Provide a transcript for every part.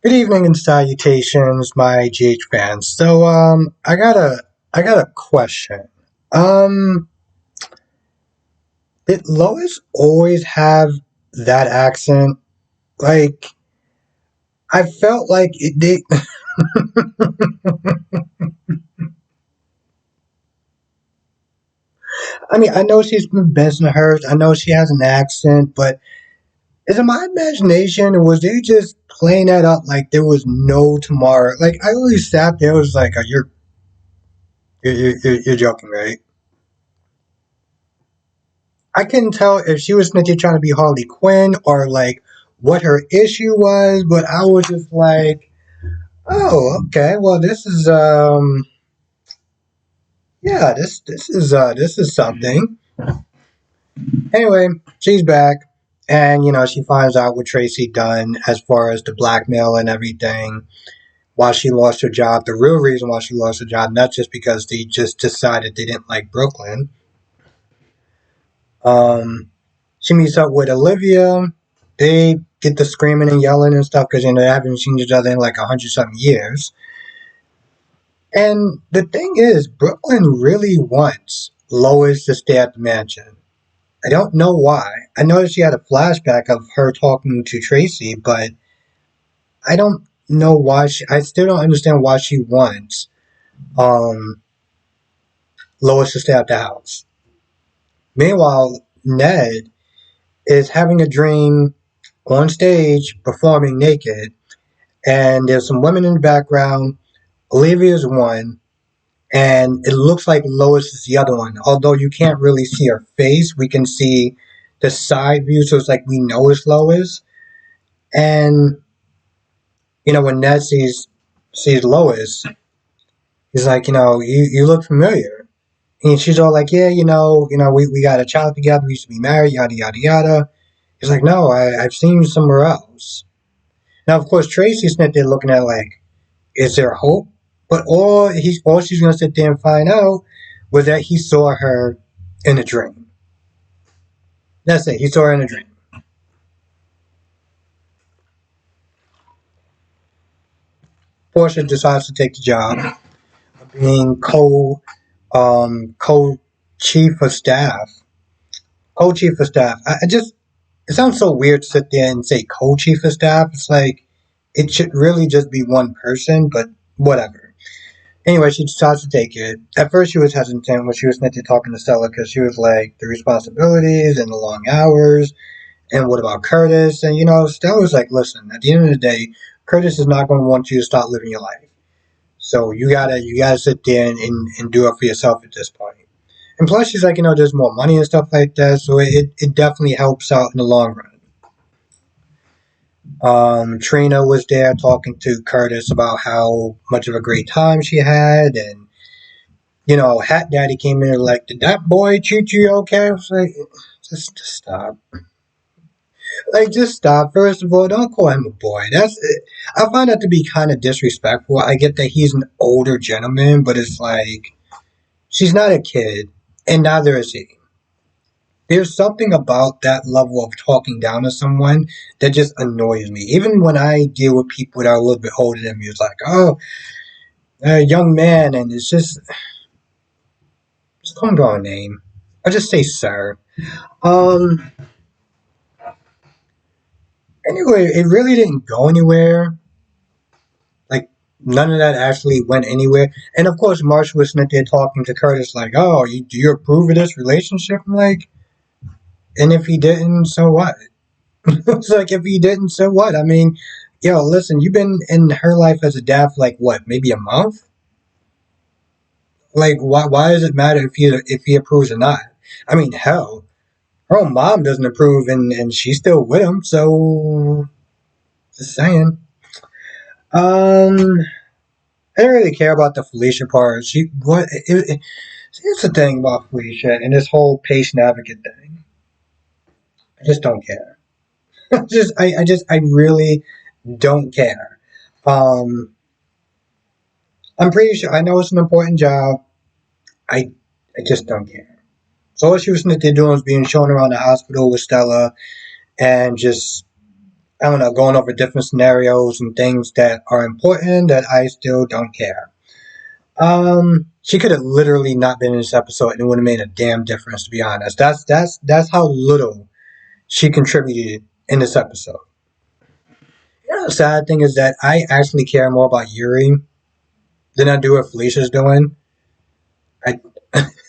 Good evening and salutations, my GH fans. I got a question. Um, did Lois always have that accent? Like, I felt like it did. I mean, I know she's from Bensonhurst. I know she has an accent, but is it my imagination, or was they just playing that up like there was no tomorrow? Like, I always sat there, was like, you're joking, right? I couldn't tell if she was legit trying to be Harley Quinn or like what her issue was, but I was just like, oh, okay, well this is something. Anyway, she's back and she finds out what Tracy done as far as the blackmail and everything. Why she lost her job, the real reason why she lost her job, not just because they just decided they didn't like Brooklyn. Um, she meets up with Olivia. They get the screaming and yelling and stuff because they haven't seen each other in like 100 something years. And the thing is, Brooklyn really wants Lois to stay at the mansion. I don't know why. I know she had a flashback of her talking to Tracy, but I don't know why I still don't understand why she wants um, Lois to stay at the house. Meanwhile, Ned is having a dream on stage performing naked, and there's some women in the background. Olivia's one, and it looks like Lois is the other one. Although you can't really see her face, we can see the side view, so it's like we know it's Lois. And when Ned sees Lois, he's like, you look familiar. And she's all like, yeah, we got a child together, we used to be married, yada yada yada. He's like, no, I've seen you somewhere else. Now, of course, Tracy's not there looking at like, is there hope? But all she's gonna sit there and find out was that he saw her in a dream. That's it. He saw her in a dream. Portia decides to take the job of being co chief of staff. Co chief of staff. I just it sounds so weird to sit there and say co chief of staff. It's like it should really just be one person, but whatever. Anyway, she decides to take it. At first, she was hesitant when she was meant to talking to Stella because she was like, the responsibilities and the long hours, and what about Curtis? And Stella was like, listen, at the end of the day, Curtis is not going to want you to start living your life. So you gotta sit there and do it for yourself at this point. And plus, she's like, there's more money and stuff like that, so it definitely helps out in the long run. Trina was there talking to Curtis about how much of a great time she had, and Hat Daddy came in and like, did that boy treat you okay? I was like, just stop. Like, just stop. First of all, don't call him a boy. I find that to be kind of disrespectful. I get that he's an older gentleman, but it's like, she's not a kid, and neither is he. There's something about that level of talking down to someone that just annoys me. Even when I deal with people that are a little bit older than me, it's like, oh, a young man, and it's just call him by a name. I just say sir. Um. Anyway, it really didn't go anywhere. Like none of that actually went anywhere. And of course, Marshall was sitting there talking to Curtis like, "Oh, do you approve of this relationship?" I'm like, and if he didn't, so what? It's like if he didn't, so what? I mean, listen, you've been in her life as a dad for like what, maybe a month? Like, why does it matter if he approves or not? I mean, hell, her own mom doesn't approve, and she's still with him. So, just saying. Um, I didn't really care about the Felicia part. Here's the thing about Felicia and this whole patient advocate thing. I just don't care. I really don't care. Um, I'm pretty sure I know it's an important job. I I just don't care. So all she was doing was being shown around the hospital with Stella and just I don't know, going over different scenarios and things that are important that I still don't care. She could have literally not been in this episode and it would have made a damn difference, to be honest. That's how little she contributed in this episode. You know, the sad thing is that I actually care more about Yuri than I do what Felicia's doing. I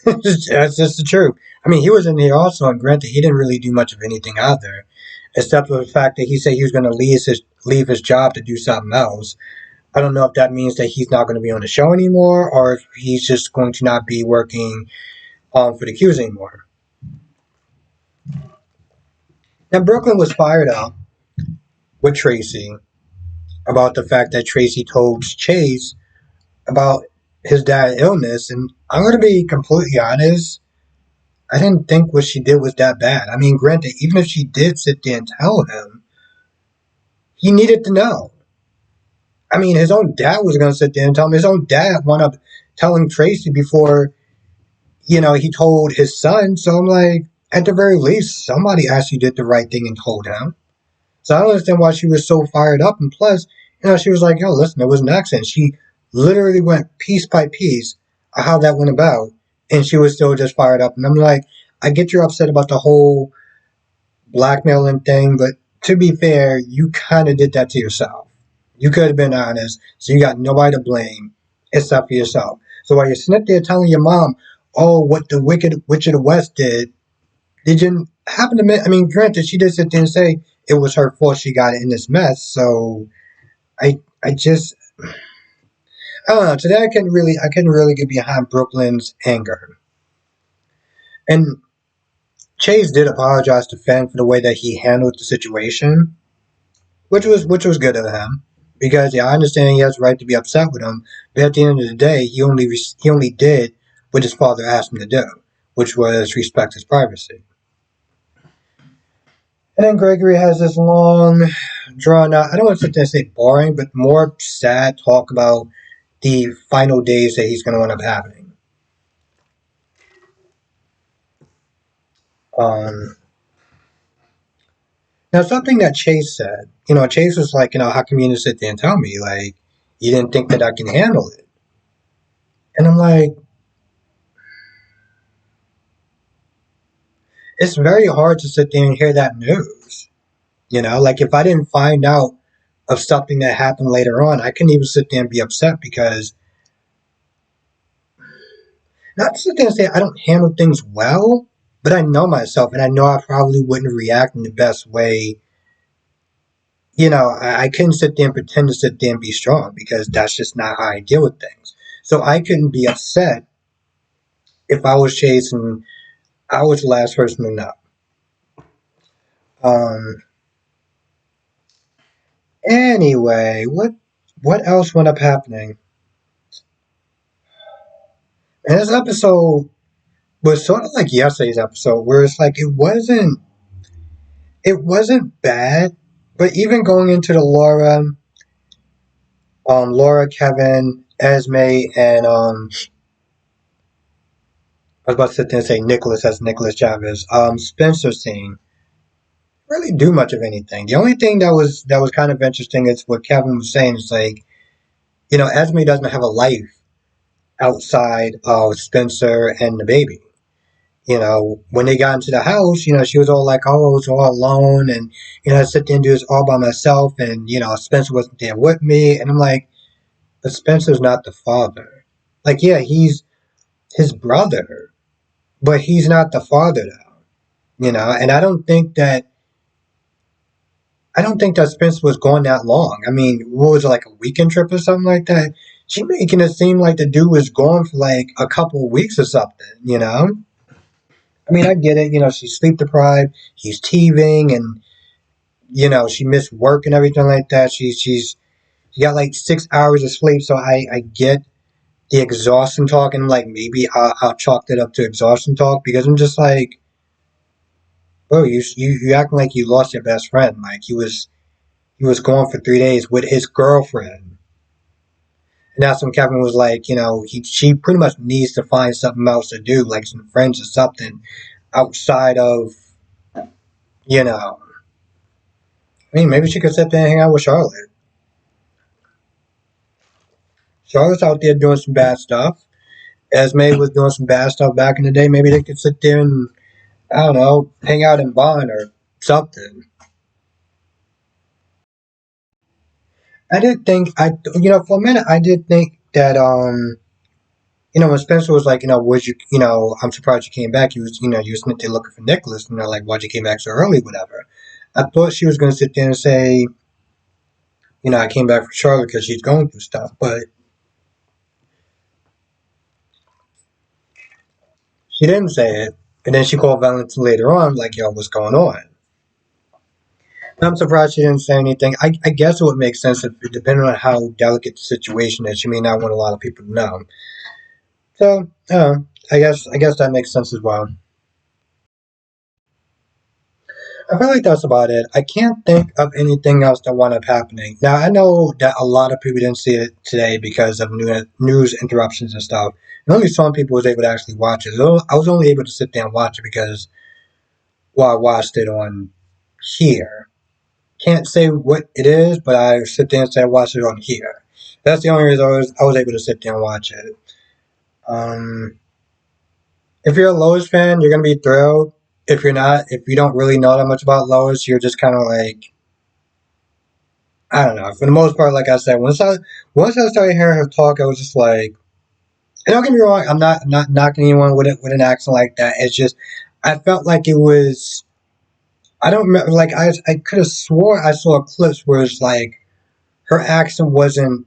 that's just the truth. I mean, he was in here also, and granted, he didn't really do much of anything either, except for the fact that he said he was going to leave his job to do something else. I don't know if that means that he's not going to be on the show anymore, or if he's just going to not be working for the Qs anymore. Now, Brooklyn was fired up with Tracy about the fact that Tracy told Chase about his dad's illness, and I'm going to be completely honest. I didn't think what she did was that bad. I mean, granted, even if she did sit there and tell him, he needed to know. I mean, his own dad was going to sit there and tell him. His own dad wound up telling Tracy before, he told his son. So I'm like, at the very least, somebody actually did the right thing and told him. So I don't understand why she was so fired up. And plus, she was like, yo, listen, it was an accident. She literally went piece by piece of how that went about. And she was still just fired up. And I'm like, I get you're upset about the whole blackmailing thing, but to be fair, you kind of did that to yourself. You could have been honest, so you got nobody to blame except for yourself. So while you're sitting there telling your mom, oh, what the wicked witch of the West did you happen to? I mean, granted, she did sit there and say it was her fault she got in this mess. So I just, I don't know. Today I couldn't really get behind Brooklyn's anger, and Chase did apologize to Finn for the way that he handled the situation, which was good of him. Because yeah, I understand he has the right to be upset with him, but at the end of the day, he only did what his father asked him to do, which was respect his privacy. And then Gregory has this long, drawn out, I don't want to sit there and say boring, but more sad talk about the final days that he's going to end up having. Um, Now, something that Chase said, Chase was like, how come you didn't sit there and tell me? Like, you didn't think that I can handle it. And I'm like, it's very hard to sit there and hear that news. Like if I didn't find out of something that happened later on, I couldn't even sit there and be upset because not to sit there and say I don't handle things well, but I know myself and I know I probably wouldn't react in the best way. I couldn't sit there and pretend to sit there and be strong because that's just not how I deal with things. So I couldn't be upset if I was chasing. I was the last person to know. Um. Anyway, what else wound up happening? And this episode was sort of like yesterday's episode, where it's like it wasn't bad, but even going into the Laura, Kevin, Esme, and I was about to sit there and say Nicholas as Nicholas Chavez, Spencer scene really do much of anything. The only thing that was kind of interesting is what Kevin was saying. It's like, Esme doesn't have a life outside of Spencer and the baby. When they got into the house, she was all like, oh, I was all alone and, I sit there and do this all by myself and, Spencer wasn't there with me. And I'm like, but Spencer's not the father. Like, yeah, he's his brother, but he's not the father though, and I don't think that Spencer was gone that long. I mean, what was it, like a weekend trip or something like that? She making it seem like the dude was gone for like a couple of weeks or something. I mean, I get it. She's sleep deprived. He's teething, and she missed work and everything like that. She got like 6 hours of sleep, so I get the exhaustion talk, and like maybe I'll chalk it up to exhaustion talk because I'm just like, bro, you acting like you lost your best friend. Like he was gone for 3 days with his girlfriend. And that's when Kevin was like, she pretty much needs to find something else to do, like some friends or something outside of, you know, I mean, maybe she could sit there and hang out with Charlotte. Charlotte's out there doing some bad stuff. Esme was doing some bad stuff back in the day. Maybe they could sit there and, I don't know, hang out and bond or something. I did think for a minute I did think that when Spencer was like, would you, I'm surprised you came back. He was, you was there looking for Nicholas, like, why'd you came back so early, whatever. I thought she was going to sit there and say, I came back for Charlotte because she's going through stuff, but she didn't say it. And then she called Valentine later on, like, yo, what's going on? And I'm surprised she didn't say anything. I guess it would make sense if, depending on how delicate the situation is, she may not want a lot of people to know. So, I guess that makes sense as well. I feel like that's about it. I can't think of anything else that wound up happening. Now, I know that a lot of people didn't see it today because of news interruptions and stuff. And only some people was able to actually watch it. So I was only able to sit there and watch it because, well, I watched it on here. Can't say what it is, but I sit there and say I watched it on here. That's the only reason I was able to sit there and watch it. Um, if you're a Lois fan, you're gonna be thrilled. If you're not, if you don't really know that much about Lois, you're just kind of like, I don't know. For the most part, like I said, once I started hearing her talk, I was just like, and don't get me wrong, I'm not knocking anyone with an accent like that. It's just I felt like it was. I don't remember. Like I could have swore I saw clips where it's like her accent wasn't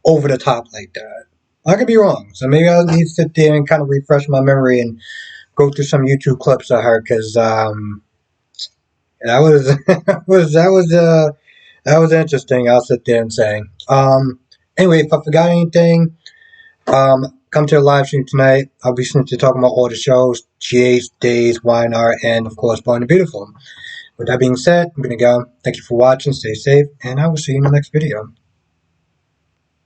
over the top like that. I could be wrong, so maybe I'll need to sit there and kind of refresh my memory and go through some YouTube clips of her because that was that was interesting. I'll sit there and say. Anyway, if I forgot anything, come to the live stream tonight. I'll be talking about all the shows, GH, Days, YNR, and of course, Born to Beautiful. With that being said, I'm gonna go. Thank you for watching. Stay safe, and I will see you in the next video.